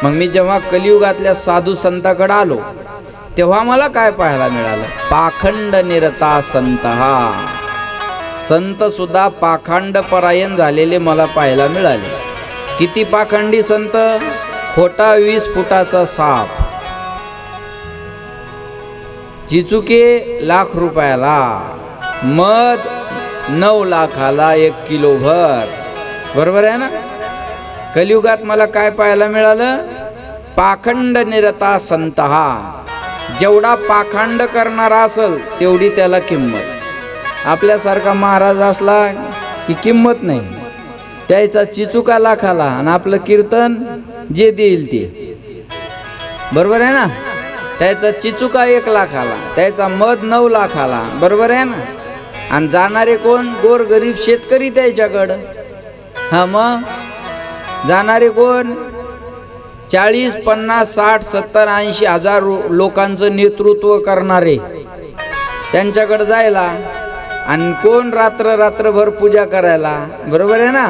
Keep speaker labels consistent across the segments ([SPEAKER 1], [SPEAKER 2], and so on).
[SPEAKER 1] मग मी जेव्हा कलियुगातल्या साधू संताकडे आलो तेव्हा मला काय पाहायला मिळालं? पाखंड निरता संत. हा संत सुद्धा पाखंड परायण झालेले मला पाहायला मिळाले. किती पाखंडी संत? खोटा 20 फुटाचा साप, चिचुके लाख रुपयाला, मध 9 लाखाला 1 किलो भर. बरोबर आहे ना? कलियुगात मला काय पाहायला मिळालं? पाखंड निरता संत. हा जेवढा पाखंड करणारा असेल तेवढी त्याला किंमत. आपल्यासारखा महाराज असला की किंमत नाही. त्याचा चिचुका लाखाला आणि आपलं कीर्तन जे देईल ते. बरोबर आहे ना? त्याचा चिचुका 1 लाखाला, त्याचा मध 9 लाखाला. बरोबर आहे ना? आणि जाणारे कोण? गोर गरीब शेतकरी त्याच्याकडं. हा मग जाणारे कोण? 40, 50, 60, 70, 80 हजार लोकांचं नेतृत्व करणारे त्यांच्याकडे जायला. आणि कोण? रात्रभर पूजा करायला. बरोबर आहे ना?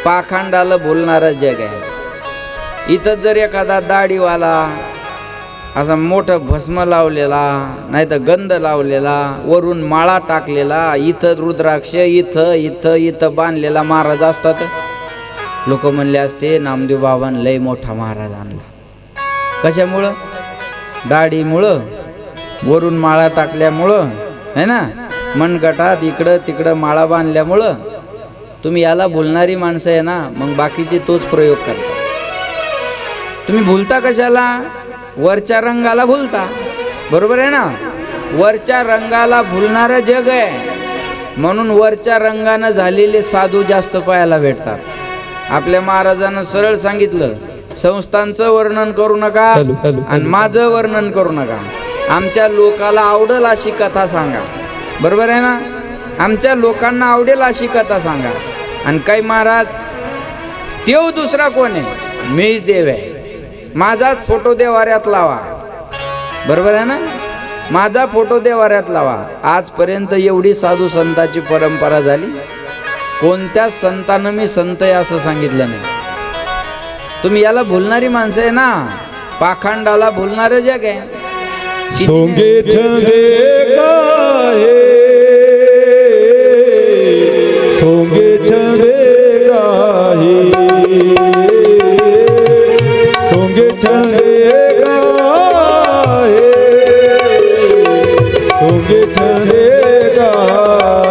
[SPEAKER 1] पाखंडाला बोलणारं जग आहे. इथं जर एखादा दाढीवाला असा मोठं भस्म लावलेला, नाही तर गंध लावलेला, वरून माळा टाकलेला, इथं रुद्राक्ष, इथं इथं इथं बांधलेला महाराज असतात, लोक म्हणले असते नामदेव बाबांना लय मोठा महाराज आणला. कशामुळं? दाढीमुळं, वरून माळा टाकल्यामुळं, है ना? मनगटात इकडं तिकडं माळा बांधल्यामुळं. तुम्ही याला भुलणारी माणसं आहे ना, मग बाकीचे तोच प्रयोग करता. तुम्ही भुलता कशाला? वरच्या रंगाला भुलता. बरोबर आहे ना? वरच्या रंगाला भुलणारं जग आहे. म्हणून वरच्या रंगानं झालेले साधू जास्त पाहायला भेटतात. आपल्या महाराजांना सरळ सांगितलं, संस्थांचं वर्णन करू नका आणि माझं वर्णन करू नका. आमच्या लोकाला आवडेल अशी कथा सांगा. बरोबर आहे ना? आमच्या लोकांना आवडेल अशी कथा सांगा. आणि काही महाराज, देव दुसरा कोण आहे? मीच देव आहे, माझाच फोटो देवाऱ्यात लावा. बरोबर आहे ना? माझा फोटो देवाऱ्यात लावा. आजपर्यंत एवढी साधू संतांची परंपरा झाली, कोणत्याच संतानं मी संत आहे असं सांगितलं नाही. तुम्ही याला भुलणारी माणसं आहे ना. पाखंडाला भुलणारं जग आहे.
[SPEAKER 2] सोंगे छंदे गाये, सोंगे छंदे गाये, सोंगे छंदे गाये, सोंगे छंदे गाये,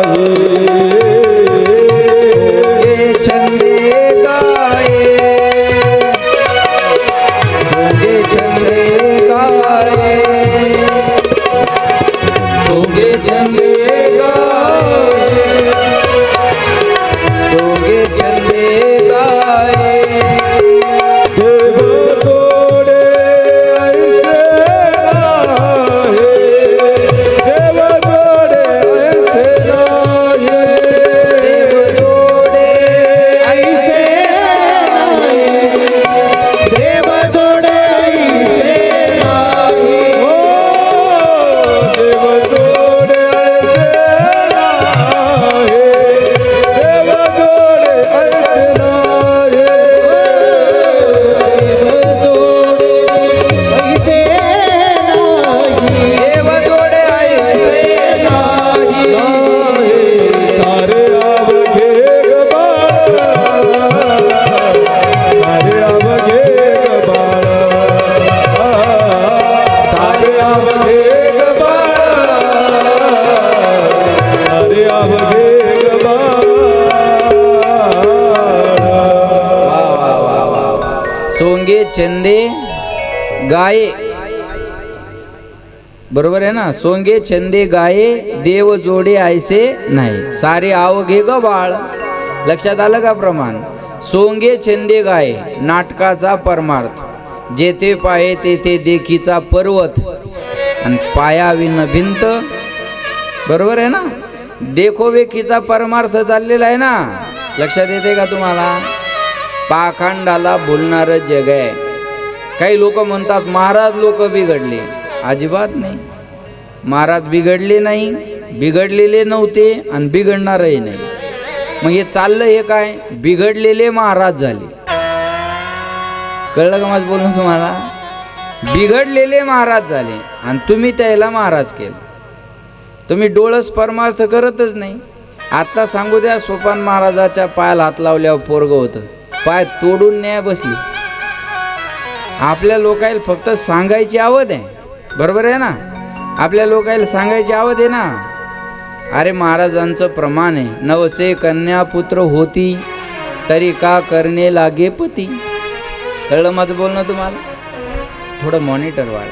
[SPEAKER 1] सोंगे छंदे गाये. बरोबर आहे ना? सोंगे छंदे गाये, देव जोडे ऐसे नाही, सारे आवघे ग बाळ. लक्षात आलं का प्रमाण? सोंगे छंदे गाये नाटकाचा परमार्थ. जेथे पाहे तेथे देखीचा पर्वत आणि पायाविन भिंत. बरोबर आहे ना? देखोवेखीचा परमार्थ चाललेला आहे ना. लक्षात येते का तुम्हाला? पाखंडाला बोलणारं जग आहे. काही लोक म्हणतात महाराज लोक बिघडले. अजिबात नाही. महाराज बिघडले नाही, बिघडलेले नव्हते आणि बिघडणारही नाही. मग हे चाललं हे काय? बिघडलेले महाराज झाले. कळलं का माझं बोलणं तुम्हाला? बिघडलेले महाराज झाले आणि तुम्ही त्याला महाराज केलं. तुम्ही डोळस परमार्थ करतच नाही. आता सांगू द्या, सोपान महाराजाच्या पायाला हात लावल्यावर पोरग होतं, पाय तोडून न्याय बसली. आपल्या लोकायला फक्त सांगायची आवड आहे, बरोबर आहे ना? आपल्या लोकायला सांगायची आवड आहे ना. अरे महाराजांचं प्रमाण आहे, नवसे कन्या पुत्र होती तरी का करणे लागे पती. कळलं माझं बोलणं तुम्हाला? थोडं मॉनिटर वाढ.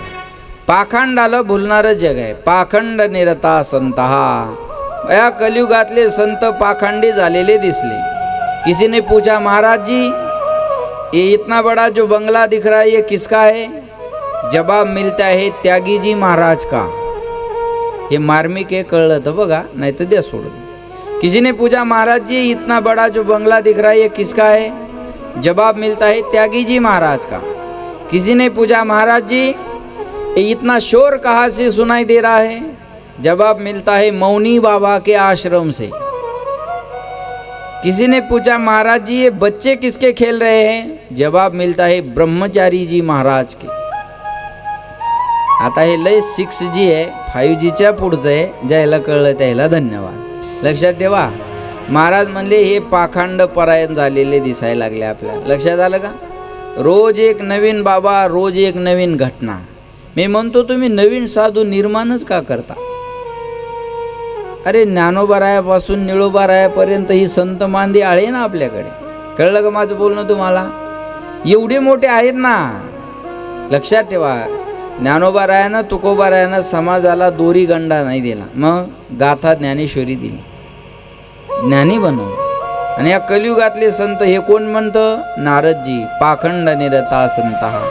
[SPEAKER 1] पाखंडाला भुलणारं जग आहे. पाखंड निरता संत हा. या कलियुगातले संत पाखंडी झालेले दिसले. किसी ने पूछा महाराज जी ये इतना बड़ा जो बंगला दिख रहा है ये किसका है? जवाब मिलता है त्यागी जी महाराज का. हे मार्मिक आहे, कळलं तर बघा, नाही तर द्या सोडून. किसी ने पूछा महाराज जी इतना बड़ा जो बंगला दिख रहा है ये किसका है? जवाब मिलता है त्यागी जी महाराज का. किसी ने पूछा महाराज जी ये इतना शोर कहाँ से सुनाई दे रहा है? जवाब मिलता है मौनी बाबा के आश्रम से. किसी ने पूछा महाराज जी ये बच्चे किसके खेल रहे हैं? जवाब मिलता है ब्रह्मचारी जी महाराज के. आता हे लय 6G आहे, 5Gच्या पुढचं आहे. ज्याला कळलं त्याला धन्यवाद. लक्षात ठेवा, महाराज म्हणले हे पाखंड परायण झालेले दिसायला लागले आपल्याला. लक्षात आलं का? रोज एक नवीन बाबा, रोज एक नवीन घटना. मी म्हणतो तुम्ही नवीन साधू निर्माणच का करता? अरे ज्ञानोबारायापासून निळोबारायापर्यंत ही संत मांदी आळे ना आपल्याकडे. कळलं का माझं बोलणं तुम्हाला? एवढे मोठे आहेत ना. लक्षात ठेवा, ज्ञानोबारायानं तुकोबारायानं समाजाला दोरी गंडा नाही दिला, मग गाथा ज्ञानेश्वरी दिली, ज्ञानी बनवलं. आणि या कलियुगातले संत हे कोण म्हणतं? नारदजी. पाखंड निरता संत हा.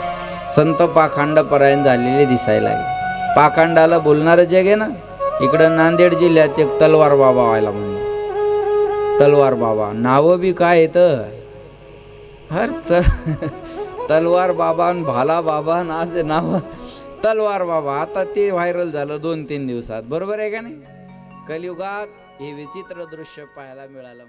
[SPEAKER 1] संत पाखंड परायण झालेले दिसायला लागले. पाखंडाला बोलणारं जग आहे ना. इकडं नांदेड जिल्ह्यात एक तलवार बाबा व्हायला म्हणून. तलवार बाबा नावं बी काय येतं, हर तलवार बाबा आणि भाला बाबा असे नाव. तलवार बाबा आता ते व्हायरल झालं 2-3 दिवसात, बरोबर आहे का नाही? कलियुगात हे विचित्र दृश्य पाहायला मिळालं.